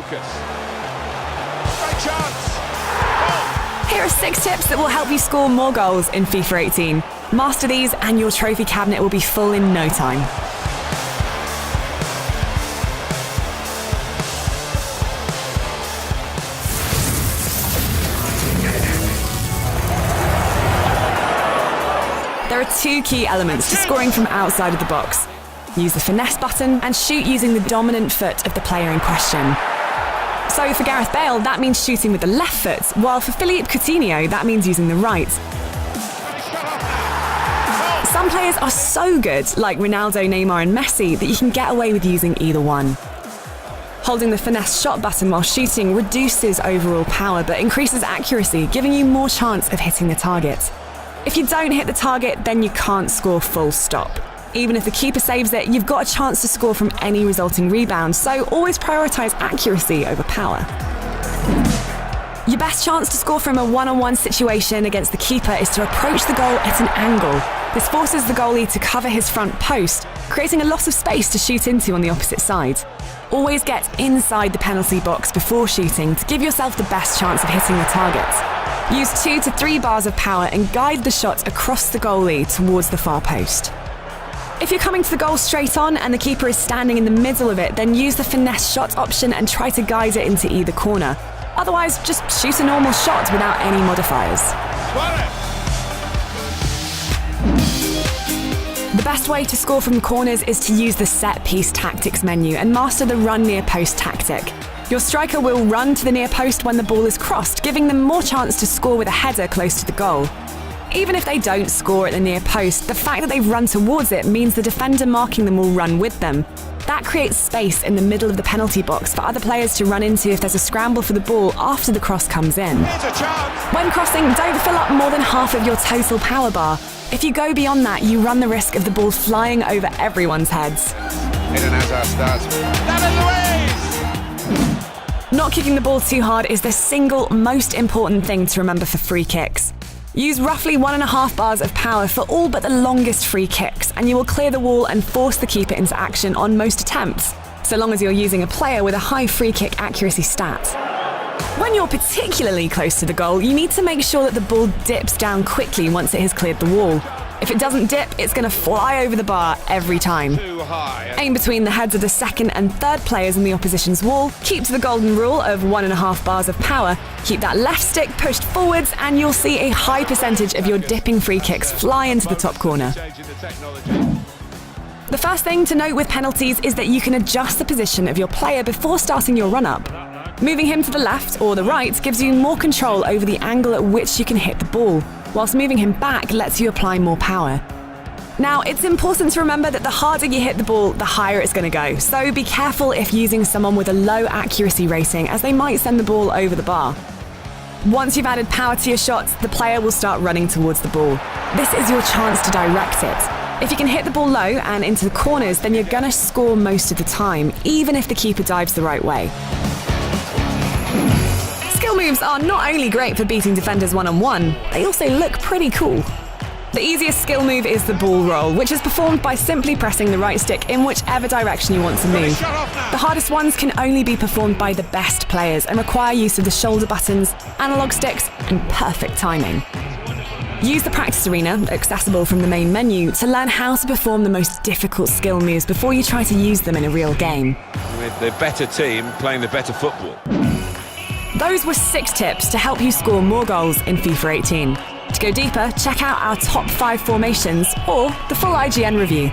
focus. Great chance. Oh. Here are 6 tips that will help you score more goals in FIFA 18. Master these and your trophy cabinet will be full in no time. There are 2 key elements to scoring from outside of the box. Use the finesse button and shoot using the dominant foot of the player in question. So for Gareth Bale, that means shooting with the left foot, while for Philippe Coutinho, that means using the right. Some players are so good, like Ronaldo, Neymar and Messi, that you can get away with using either one. Holding the finesse shot button while shooting reduces overall power but increases accuracy, giving you more chance of hitting the target. If you don't hit the target, then you can't score full stop. Even if the keeper saves it, you've got a chance to score from any resulting rebound, so always prioritise accuracy over power. Your best chance to score from a one-on-one situation against the keeper is to approach the goal at an angle. This forces the goalie to cover his front post, creating a lot of space to shoot into on the opposite side. Always get inside the penalty box before shooting to give yourself the best chance of hitting the target. Use 2 to 3 bars of power and guide the shot across the goalie towards the far post. If you're coming to the goal straight on and the keeper is standing in the middle of it, then use the finesse shot option and try to guide it into either corner. Otherwise, just shoot a normal shot without any modifiers. The best way to score from corners is to use the set-piece tactics menu and master the run near post tactic. Your striker will run to the near post when the ball is crossed, giving them more chance to score with a header close to the goal. Even if they don't score at the near post, the fact that they've run towards it means the defender marking them will run with them. That creates space in the middle of the penalty box for other players to run into if there's a scramble for the ball after the cross comes in. When crossing, don't fill up more than half of your total power bar. If you go beyond that, you run the risk of the ball flying over everyone's heads. Not kicking the ball too hard is the single most important thing to remember for free kicks. Use roughly 1.5 bars of power for all but the longest free kicks, and you will clear the wall and force the keeper into action on most attempts, so long as you're using a player with a high free kick accuracy stat. When you're particularly close to the goal, you need to make sure that the ball dips down quickly once it has cleared the wall. If it doesn't dip, it's going to fly over the bar every time. Aim between the heads of the second and third players in the opposition's wall, keep to the golden rule of 1.5 bars of power, keep that left stick pushed forwards, and you'll see a high percentage of your dipping free kicks fly into the top corner. The first thing to note with penalties is that you can adjust the position of your player before starting your run-up. Moving him to the left or the right gives you more control over the angle at which you can hit the ball, whilst moving him back lets you apply more power. Now, it's important to remember that the harder you hit the ball, the higher it's going to go, so be careful if using someone with a low accuracy rating, as they might send the ball over the bar. Once you've added power to your shots, the player will start running towards the ball. This is your chance to direct it. If you can hit the ball low and into the corners, then you're going to score most of the time, even if the keeper dives the right way. Skill moves are not only great for beating defenders one-on-one, they also look pretty cool. The easiest skill move is the ball roll, which is performed by simply pressing the right stick in whichever direction you want to move. The hardest ones can only be performed by the best players and require use of the shoulder buttons, analog sticks, and perfect timing. Use the practice arena, accessible from the main menu, to learn how to perform the most difficult skill moves before you try to use them in a real game. With the better team playing the better football. Those were 6 tips to help you score more goals in FIFA 18. To go deeper, check out our top 5 formations or the full IGN review.